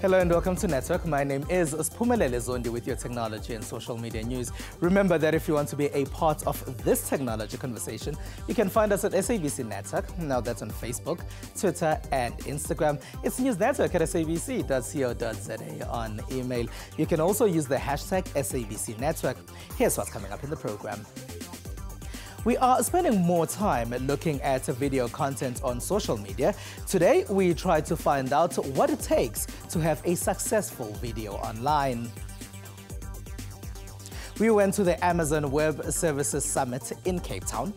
Hello and welcome to Network. My name is Sphumelele Zondi with your technology and social media news. Remember that if you want to be a part of this technology conversation, you can find us at SABC Network. Now that's on Facebook, Twitter and Instagram. It's newsnetwork at sabc.co.za on email. You can also use the hashtag SABC Network. Here's what's coming up in the program. We are spending more time looking at video content on social media. Today, we try to find out what it takes to have a successful video online. We went to the Amazon Web Services Summit in Cape Town.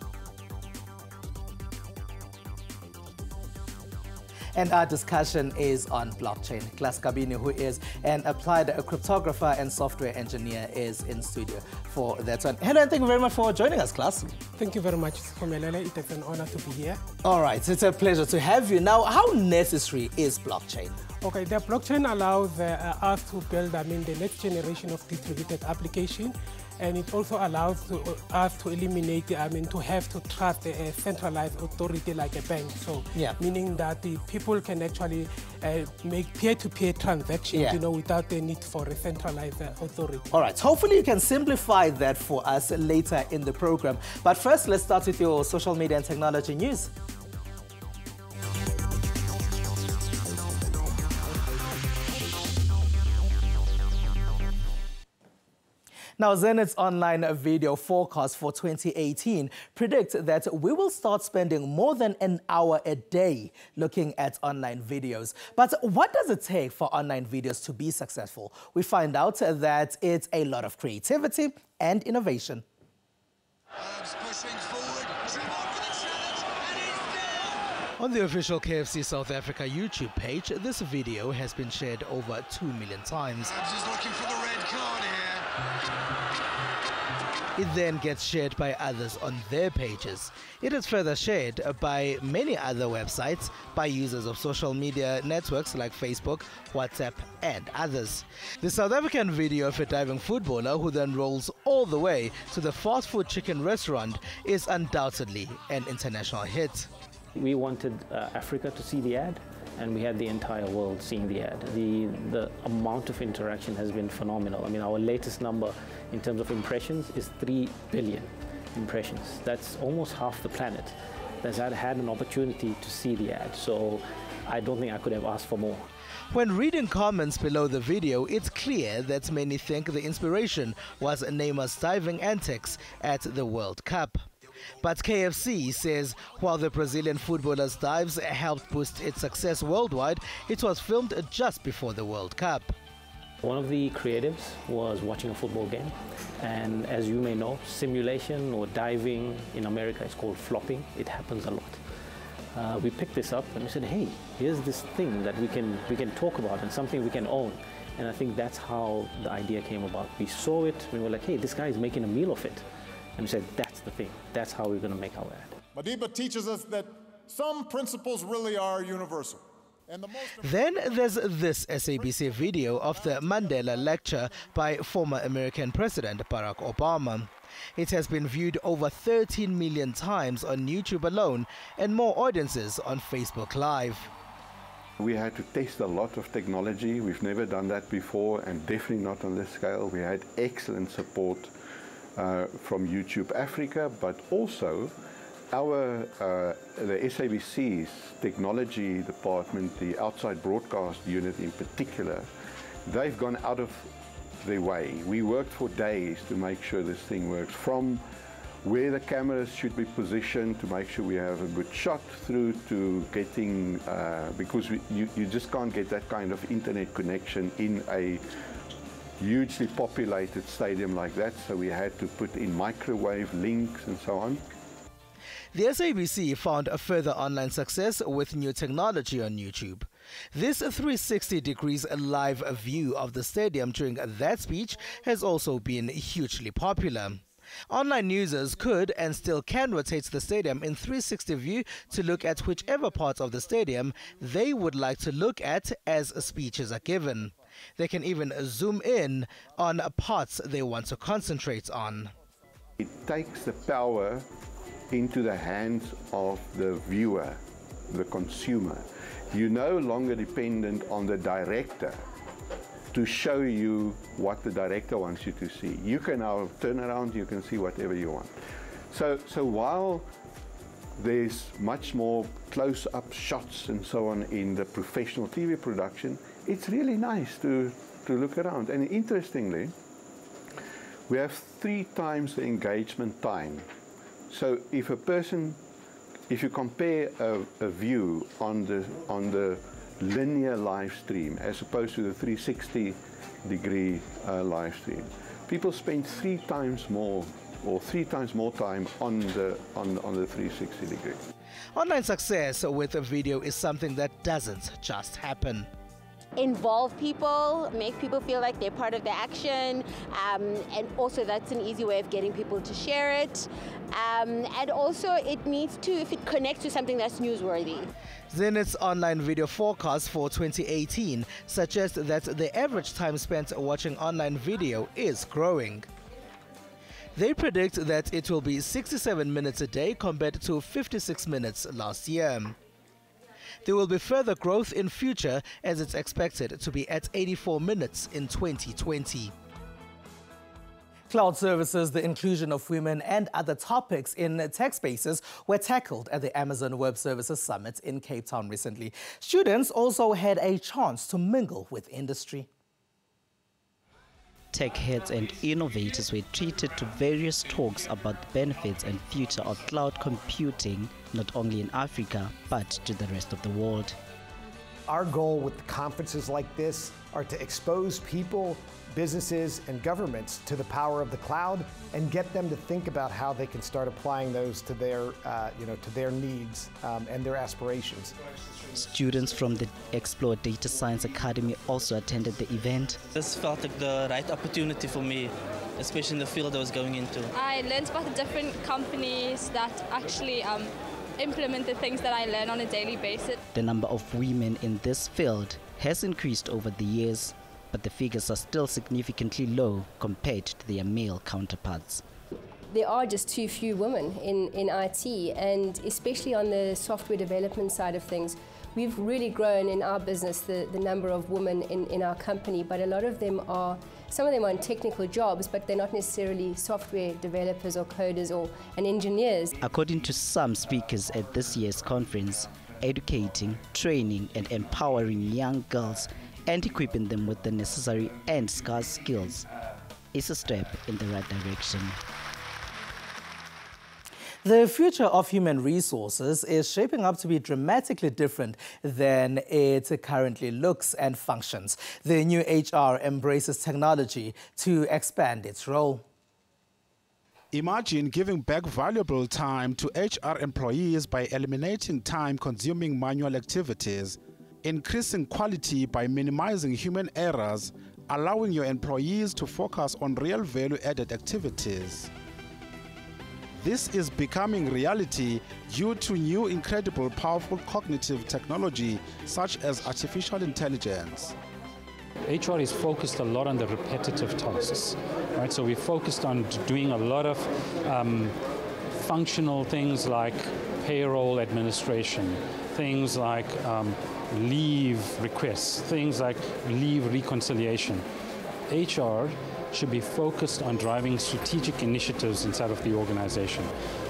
And our discussion is on blockchain. Glass Kabini, who is an applied cryptographer and software engineer, is in studio for that one. Hello, and thank you very much for joining us, class. Thank you very much, Sphumelele. It is an honor to be here. All right, it's a pleasure to have you. Now, how necessary is blockchain? Okay, the blockchain allows us to build, the next generation of distributed application. And it also allows us to eliminate, to have to trust a centralized authority like a bank. So, meaning that the people can actually make peer-to-peer transactions, without the need for a centralized authority. All right. Hopefully, you can simplify that for us later in the program. But first, let's start with your social media and technology news. Now, Zenith's online video forecast for 2018 predicts that we will start spending more than an hour a day looking at online videos. But what does it take for online videos to be successful? We find out that it's a lot of creativity and innovation. On the official KFC South Africa YouTube page, this video has been shared over 2 million times. Just looking for the red card here. It then gets shared by others on their pages. It is further shared by many other websites, by users of social media networks like Facebook, WhatsApp and others. The South African video of a diving footballer who then rolls all the way to the fast food chicken restaurant is undoubtedly an international hit. We wanted Africa to see the ad, and we had the entire world seeing the ad. The amount of interaction has been phenomenal. Our latest number in terms of impressions is 3 billion impressions. That's almost half the planet that's had an opportunity to see the ad. So I don't think I could have asked for more. When reading comments below the video, it's clear that many think the inspiration was Neymar's diving antics at the World Cup. But KFC says while the Brazilian footballer's dives helped boost its success worldwide, it was filmed just before the World Cup. One of the creatives was watching a football game, and as you may know, simulation or diving in America is called flopping. It happens a lot. We picked this up and we said, hey, here's this thing that we can talk about and something we can own. And I think that's how the idea came about. We saw it, we were like, hey, this guy is making a meal of it. And we said, that's the thing. That's how we're going to make our ad. Madiba teaches us that some principles really are universal. And then there's this SABC video of the Mandela lecture by former American President Barack Obama. It has been viewed over 13 million times on YouTube alone and more audiences on Facebook Live. We had to test a lot of technology. We've never done that before, and definitely not on this scale. We had excellent support from YouTube Africa, but also the SABC's technology department, the outside broadcast unit in particular, they've gone out of their way. We worked for days to make sure this thing works, from where the cameras should be positioned to make sure we have a good shot, through to getting, because you just can't get that kind of internet connection in a hugely populated stadium like that, so we had to put in microwave links and so on. The SABC found a further online success with new technology on YouTube. This 360 degrees live view of the stadium during that speech has also been hugely popular. Online users could and still can rotate the stadium in 360 view to look at whichever parts of the stadium they would like to look at as speeches are given. They can even zoom in on parts they want to concentrate on. It takes the power into the hands of the viewer, the consumer. You're no longer dependent on the director to show you what the director wants you to see. You can now turn around, you can see whatever you want. So while there's much more close-up shots and so on in the professional TV production, it's really nice to look around. And interestingly, we have 3 times the engagement time. So if you compare a view on the linear live stream as opposed to the 360-degree live stream, people spend 3 times more time on the 360 degree. Online success with a video is something that doesn't just happen. Involve people, make people feel like they're part of the action, and also that's an easy way of getting people to share it. And also it needs to, if it connects to something that's newsworthy. Zenith's online video forecast for 2018 suggests that the average time spent watching online video is growing. They predict that it will be 67 minutes a day compared to 56 minutes last year. There will be further growth in future as it's expected to be at 84 minutes in 2020. Cloud services, the inclusion of women and other topics in tech spaces were tackled at the Amazon Web Services Summit in Cape Town recently. Students also had a chance to mingle with industry. Tech heads and innovators were treated to various talks about the benefits and future of cloud computing, not only in Africa, but to the rest of the world. Our goal with conferences like this are to expose people, businesses, and governments to the power of the cloud and get them to think about how they can start applying those to their, to their needs and their aspirations. Students from the Explore Data Science Academy also attended the event. This felt like the right opportunity for me, especially in the field I was going into. I learned about the different companies that actually implement the things that I learn on a daily basis. The number of women in this field has increased over the years, but the figures are still significantly low compared to their male counterparts. There are just too few women in IT, and especially on the software development side of things. We've really grown in our business the number of women in our company, but a lot of them are, some of them are in technical jobs, but they're not necessarily software developers or coders and engineers. According to some speakers at this year's conference, educating, training and empowering young girls and equipping them with the necessary and scarce skills is a step in the right direction. The future of human resources is shaping up to be dramatically different than it currently looks and functions. The new HR embraces technology to expand its role. Imagine giving back valuable time to HR employees by eliminating time-consuming manual activities, increasing quality by minimizing human errors, allowing your employees to focus on real value-added activities. This is becoming reality due to new incredible powerful cognitive technology such as artificial intelligence. HR is focused a lot on the repetitive tasks, right? So we focused on doing a lot of functional things like payroll administration, things like leave requests, things like leave reconciliation. HR should be focused on driving strategic initiatives inside of the organization.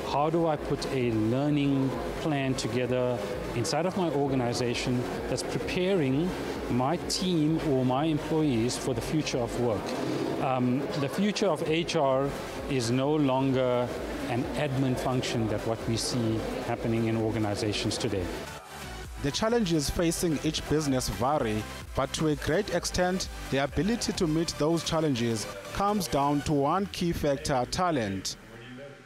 How do I put a learning plan together inside of my organization that's preparing my team or my employees for the future of work? The future of HR is no longer an admin function that what we see happening in organizations today. The challenges facing each business vary, but to a great extent, the ability to meet those challenges comes down to one key factor: talent.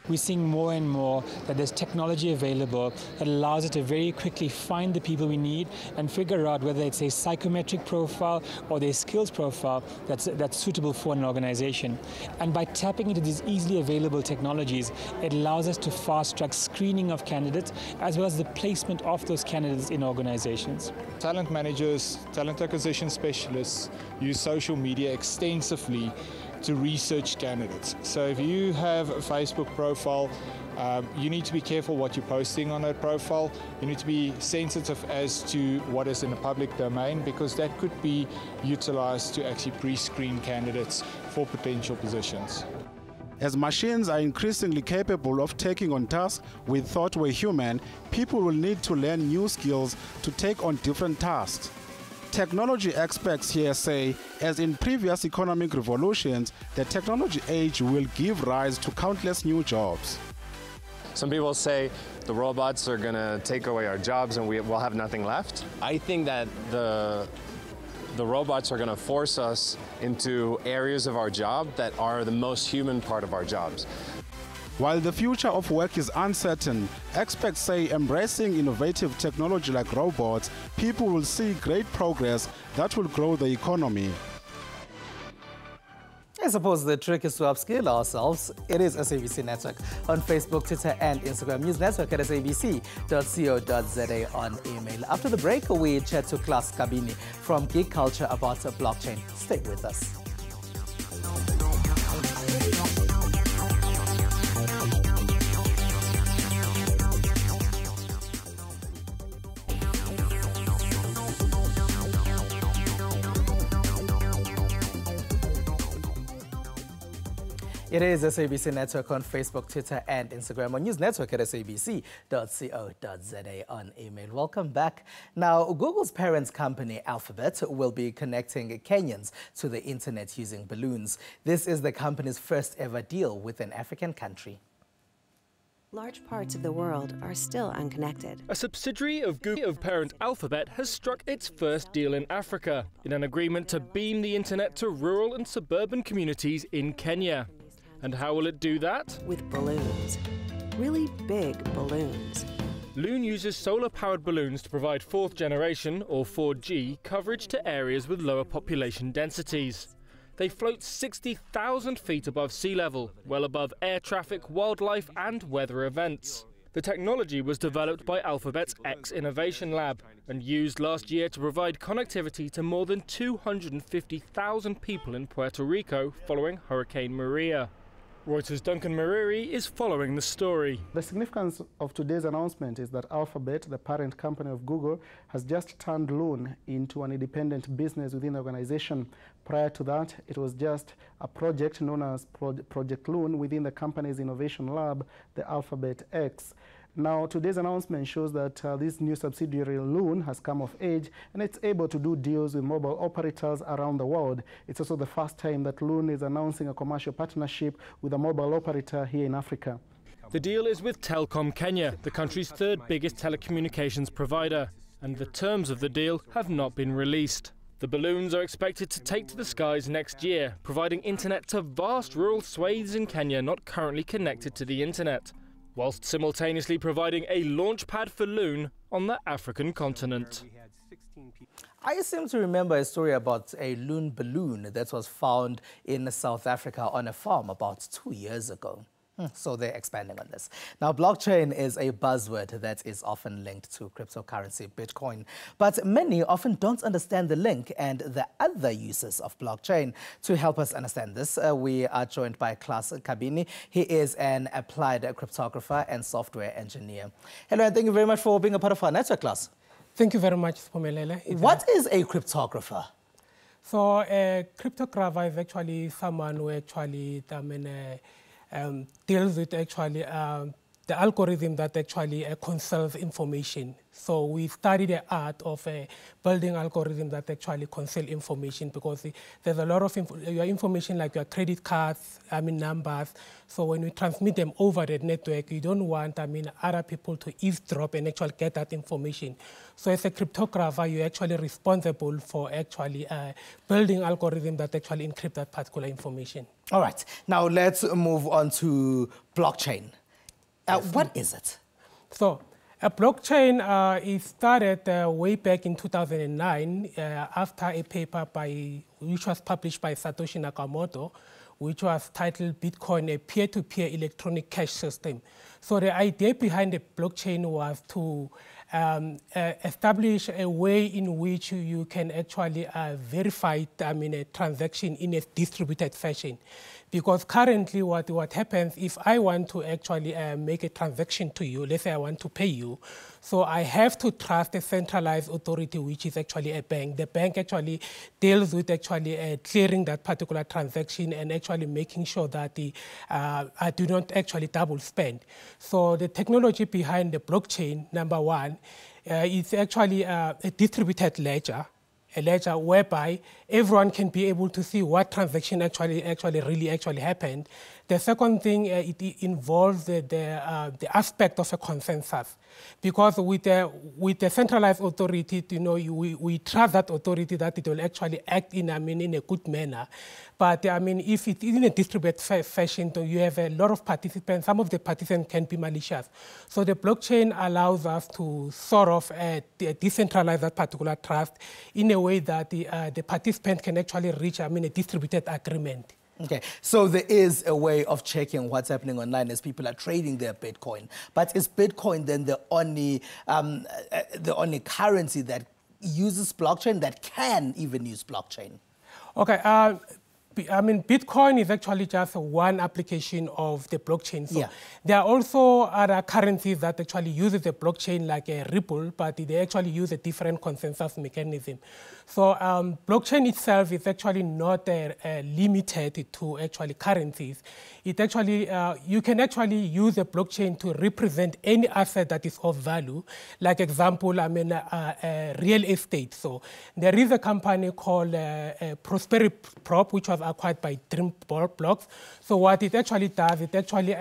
We're seeing more and more that there's technology available that allows us to very quickly find the people we need and figure out whether it's a psychometric profile or their skills profile that's suitable for an organization. And by tapping into these easily available technologies, it allows us to fast-track screening of candidates as well as the placement of those candidates in organizations. Talent managers, talent acquisition specialists use social media extensively to research candidates. So if you have a Facebook profile You need to be careful what you're posting on that profile. You need to be sensitive as to what is in the public domain, because that could be utilized to actually pre-screen candidates for potential positions. As machines are increasingly capable of taking on tasks we thought were human, people will need to learn new skills to take on different tasks. Technology experts here say, as in previous economic revolutions, the technology age will give rise to countless new jobs. Some people say the robots are going to take away our jobs and we'll have nothing left. I think that the robots are going to force us into areas of our job that are the most human part of our jobs. While the future of work is uncertain, experts say embracing innovative technology like robots, people will see great progress that will grow the economy. I suppose the trick is to upskill ourselves. It is SABC Network on Facebook, Twitter and Instagram. News Network at sabc.co.za on email. After the break, we chat to Klaas Kabini from Geek Culture about blockchain. Stay with us. It is SABC Network on Facebook, Twitter and Instagram. On News Network at sabc.co.za on email. Welcome back. Now, Google's parent company, Alphabet, will be connecting Kenyans to the internet using balloons. This is the company's first ever deal with an African country. Large parts of the world are still unconnected. A subsidiary of Google parent Alphabet has struck its first deal in Africa in an agreement to beam the internet to rural and suburban communities in Kenya. And how will it do that? With balloons. Really big balloons. Loon uses solar-powered balloons to provide fourth generation, or 4G, coverage to areas with lower population densities. They float 60,000 feet above sea level, well above air traffic, wildlife and weather events. The technology was developed by Alphabet's X Innovation Lab and used last year to provide connectivity to more than 250,000 people in Puerto Rico following Hurricane Maria. Reuters' Duncan Mariri is following the story. The significance of today's announcement is that Alphabet, the parent company of Google, has just turned Loon into an independent business within the organization. Prior to that, it was just a project known as Project Loon within the company's innovation lab, the Alphabet X. Now, today's announcement shows that this new subsidiary, Loon, has come of age and it's able to do deals with mobile operators around the world. It's also the first time that Loon is announcing a commercial partnership with a mobile operator here in Africa. The deal is with Telkom Kenya, the country's third biggest telecommunications provider, and the terms of the deal have not been released. The balloons are expected to take to the skies next year, providing internet to vast rural swathes in Kenya not currently connected to the internet, whilst simultaneously providing a launch pad for Loon on the African continent. I seem to remember a story about a Loon balloon that was found in South Africa on a farm about 2 years ago. So they're expanding on this. Now, blockchain is a buzzword that is often linked to cryptocurrency, Bitcoin. But many often don't understand the link and the other uses of blockchain. To help us understand this, we are joined by Klaas Kabini. He is an applied cryptographer and software engineer. Hello, and thank you very much for being a part of our network, Klaas. Thank you very much, Spomelele. What is a cryptographer? So a cryptographer is actually someone who actually deals with actually the algorithm that actually conceals information. So we study the art of building algorithm that actually conceal information, because there's a lot of your information like your credit cards, numbers. So when we transmit them over the network, you don't want, other people to eavesdrop and actually get that information. So as a cryptographer, you're actually responsible for actually building algorithm that actually encrypt that particular information. All right. Now let's move on to blockchain. What is it? So a blockchain is started way back in 2009 after a paper which was published by Satoshi Nakamoto, which was titled Bitcoin, a peer-to-peer electronic cash system. So the idea behind the blockchain was to establish a way in which you can actually verify, a transaction in a distributed fashion. Because currently what happens if I want to actually make a transaction to you, let's say I want to pay you, so I have to trust a centralized authority, which is actually a bank. The bank actually deals with actually clearing that particular transaction and actually making sure that I do not actually double spend. So the technology behind the blockchain, number one, is actually a distributed ledger, a ledger whereby everyone can be able to see what transaction actually happened. The second thing, it involves the aspect of a consensus, because with the centralized authority, we trust that authority that it will actually act in a good manner. But if it's in a distributed fashion, you have a lot of participants. Some of the participants can be malicious. So the blockchain allows us to sort of decentralize that particular trust in a way that the participant can actually reach a distributed agreement. Okay, so there is a way of checking what's happening online as people are trading their Bitcoin. But is Bitcoin then the only currency that uses blockchain, that can even use blockchain? Okay, Bitcoin is actually just one application of the blockchain. So yeah. There are also other currencies that actually use the blockchain, like a Ripple, but they actually use a different consensus mechanism. So blockchain itself is actually not limited to actually currencies. It actually, you can actually use a blockchain to represent any asset that is of value. Like example, real estate. So there is a company called Prosperity Prop, which was acquired by Dream Blocks. So what it actually does, it actually,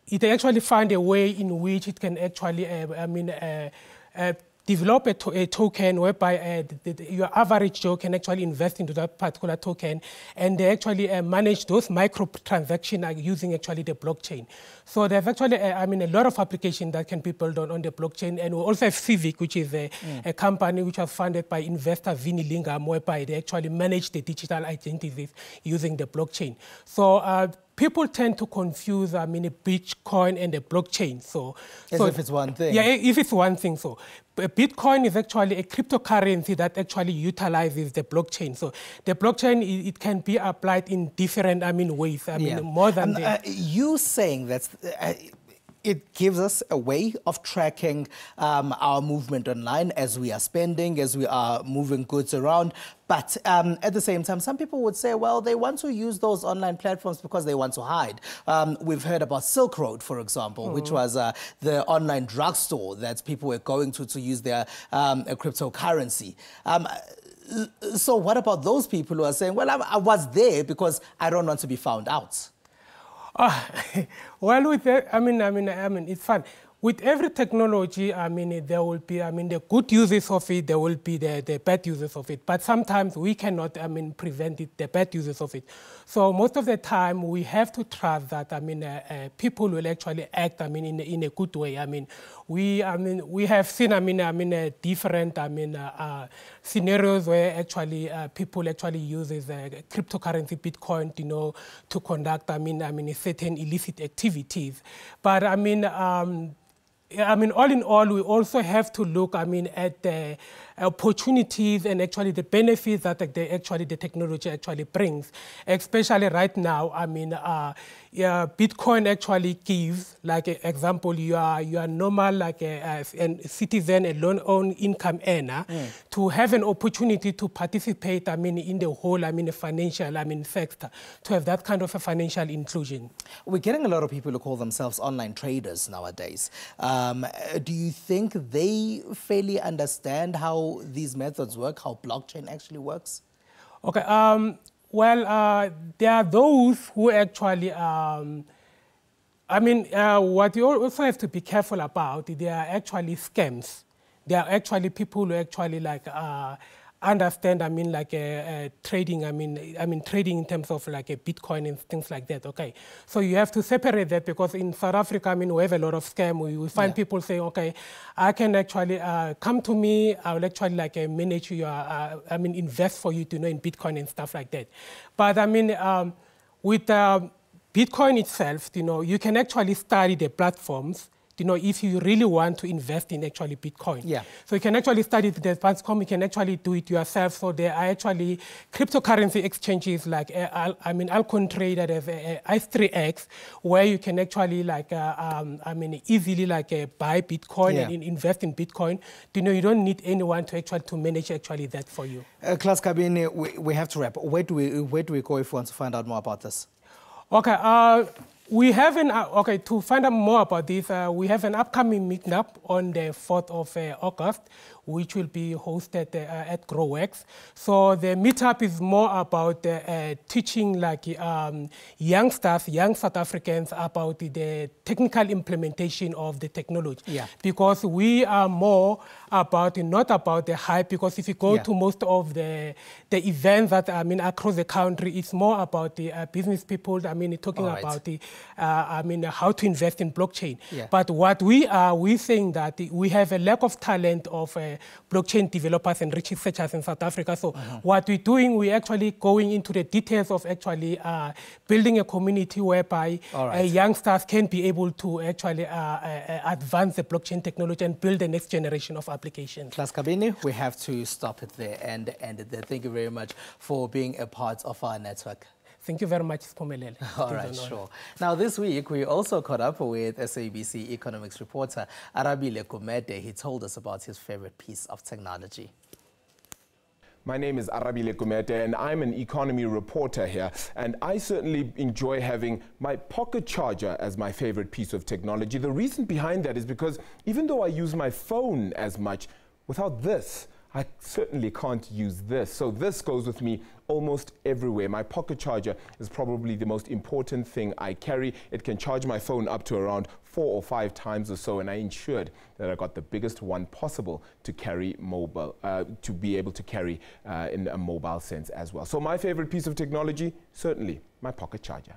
it actually find a way in which it can actually, develop a token whereby your average Joe can actually invest into that particular token, and they actually manage those microtransactions using actually the blockchain. So there's actually, a lot of applications that can be built on the blockchain, and we also have Civic, which is a company which was founded by investor Vinny Lingam, whereby they actually manage the digital identities using the blockchain. So people tend to confuse, Bitcoin and the blockchain. So if it's one thing. Yeah, if it's one thing. So Bitcoin is actually a cryptocurrency that actually utilizes the blockchain. So the blockchain, it can be applied in different, ways. More than you saying that it gives us a way of tracking our movement online as we are spending, as we are moving goods around. But at the same time, some people would say, well, they want to use those online platforms because they want to hide. We've heard about Silk Road, for example, which was the online drugstore that people were going to use their cryptocurrency. So what about those people who are saying, well, I was there because I don't want to be found out? Well, with that, it's fun. With every technology, there will be, the good uses of it, there will be the bad uses of it. But sometimes we cannot, prevent it, the bad uses of it. So most of the time, we have to trust that, people will actually act, in a good way. We have seen, different, scenarios where actually people actually uses cryptocurrency, Bitcoin, to conduct, certain illicit activities. But all in all, we also have to look, at the opportunities and actually the benefits that the technology actually brings. Especially right now, Bitcoin actually gives, like example, you are normal, like a citizen, a loan income earner, to have an opportunity to participate, in the whole, financial, sector, to have that kind of a financial inclusion. We're getting a lot of people who call themselves online traders nowadays. Do you think they fairly understand how these methods work, how blockchain actually works? Okay, well, there are those who actually, what you also have to be careful about, they are actually scams. There are actually people who actually understand, trading, trading in terms of like a Bitcoin and things like that, okay? So you have to separate that, because in South Africa, we have a lot of scam. We find people saying, okay, I can actually come to me, I will actually manage your, invest for you in Bitcoin and stuff like that. But with Bitcoin itself, you can actually study the platforms if you really want to invest in actually Bitcoin. Yeah. So you can actually study the advanced.com, you can actually do it yourself. So there are actually cryptocurrency exchanges like, Alcon Trader, there's i3X, where you can actually easily buy Bitcoin and invest in Bitcoin. You don't need anyone to manage that for you. Klaas Kabini, we have to wrap. Where do we go if we want to find out more about this? Okay, we have to find out more about this, we have an upcoming meetup on the 4th of August, which will be hosted at GrowX. So the meetup is more about teaching young South Africans about the technical implementation of the technology. Yeah. Because we are more about, not about the hype, because if you go to most of the events that, across the country, it's more about the business people, talking about the, how to invest in blockchain. Yeah. But what we think that we have a lack of talent of blockchain developers and researchers in South Africa. So what we're doing, we're actually going into the details of actually building a community whereby youngsters can be able to actually advance the blockchain technology and build the next generation of applications. Klaas Kabini, we have to stop it there and end it there. Thank you very much for being a part of our network. Thank you very much, Spumelele. All right, sure. Now, this week, we also caught up with SABC economics reporter Arabile Gumede. He told us about his favorite piece of technology. My name is Arabile Gumede, and I'm an economy reporter here. And I certainly enjoy having my pocket charger as my favorite piece of technology. The reason behind that is because even though I use my phone as much, without this, I certainly can't use this. So this goes with me almost everywhere. My pocket charger is probably the most important thing I carry. It can charge my phone up to around 4 or 5 times or so, and I ensured that I got the biggest one possible to carry mobile, to be able to carry in a mobile sense as well. So my favorite piece of technology, certainly my pocket charger.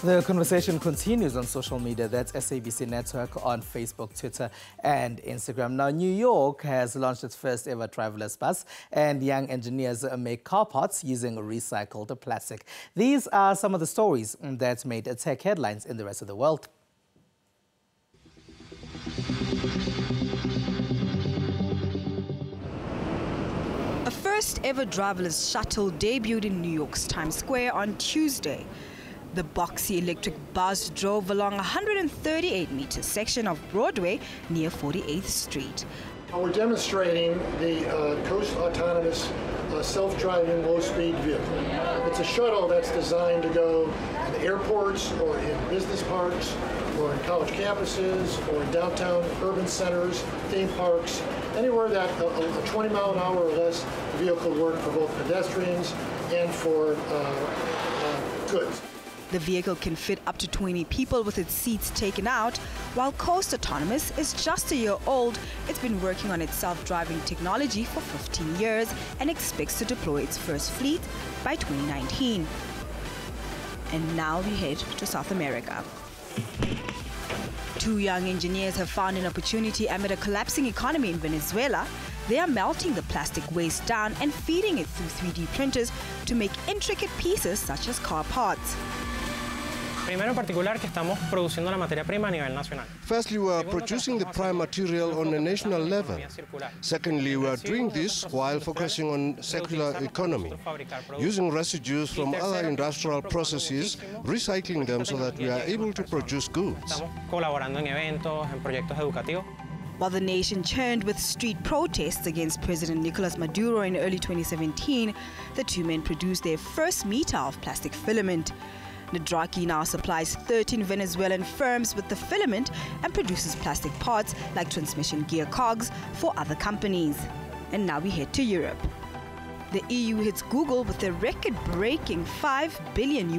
The conversation continues on social media. That's SABC Network on Facebook, Twitter, and Instagram. Now, New York has launched its first ever driverless bus, and young engineers make car parts using recycled plastic. These are some of the stories that made tech headlines in the rest of the world. A first ever driverless shuttle debuted in New York's Times Square on Tuesday. The boxy electric bus drove along a 138-meter section of Broadway near 48th Street. We're demonstrating the Coast Autonomous Self-Driving Low-Speed Vehicle. It's a shuttle that's designed to go in airports or in business parks or in college campuses or in downtown urban centers, theme parks, anywhere that a 20 mile an hour or less vehicle would work for both pedestrians and for goods. The vehicle can fit up to 20 people with its seats taken out. While Coast Autonomous is just a year old, it's been working on its self-driving technology for 15 years and expects to deploy its first fleet by 2019. And now we head to South America. 2 young engineers have found an opportunity amid a collapsing economy in Venezuela. They are melting the plastic waste down and feeding it through 3D printers to make intricate pieces such as car parts. Primero en particular que estamos produciendo la materia prima a nivel nacional. Firstly, we are producing the prime material on a national level. Secondly, we are doing this while focusing on circular economy, using residues from other industrial processes, recycling them so that we are able to produce goods. Estamos colaborando en eventos, en proyectos educativos. While the nation churned with street protests against President Nicolas Maduro in early 2017, the 2 men produced their first meter of plastic filament. Nadraki now supplies 13 Venezuelan firms with the filament and produces plastic parts like transmission gear cogs for other companies. And now we head to Europe. The EU hits Google with a record-breaking $5 billion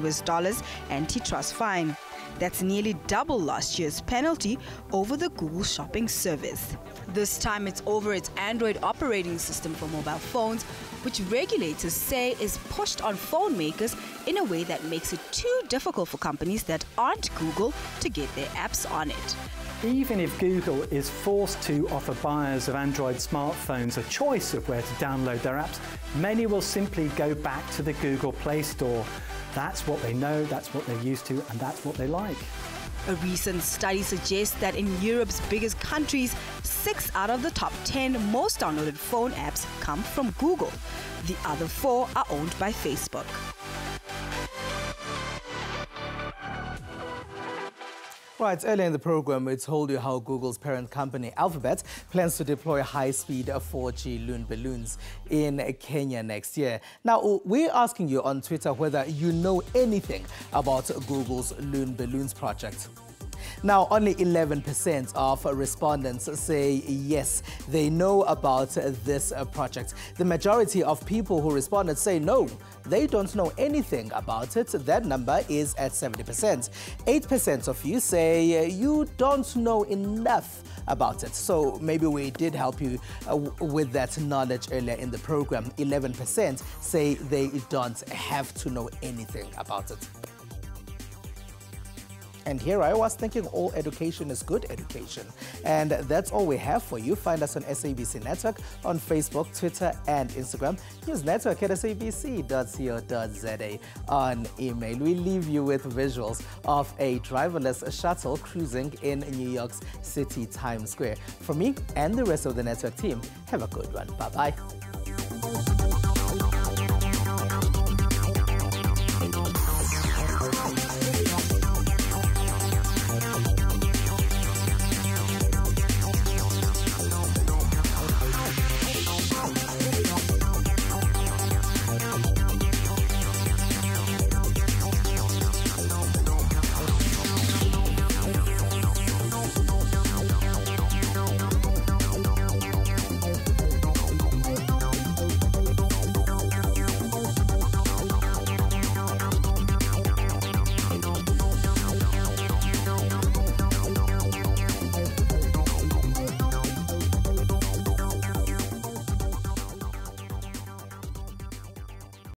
antitrust fine. That's nearly double last year's penalty over the Google shopping service. This time it's over its Android operating system for mobile phones, which regulators say is pushed on phone makers in a way that makes it too difficult for companies that aren't Google to get their apps on it. Even if Google is forced to offer buyers of Android smartphones a choice of where to download their apps, many will simply go back to the Google Play Store. That's what they know, that's what they're used to, and that's what they like. A recent study suggests that in Europe's biggest countries, 6 out of the top 10 most downloaded phone apps come from Google. The other 4 are owned by Facebook. Right, earlier in the program, we told you how Google's parent company, Alphabet, plans to deploy high-speed 4G Loon balloons in Kenya next year. Now, we're asking you on Twitter whether you know anything about Google's Loon balloons project. Now, only 11% of respondents say yes, they know about this project. The majority of people who responded say no, they don't know anything about it. That number is at 70%. 8% of you say you don't know enough about it. So maybe we did help you with that knowledge earlier in the program. 11% say they don't have to know anything about it. And here I was thinking all education is good education. And that's all we have for you. Find us on SABC Network on Facebook, Twitter, and Instagram. News Network at sabc.co.za on email. We leave you with visuals of a driverless shuttle cruising in New York's city Times Square. From me and the rest of the network team, have a good one. Bye-bye.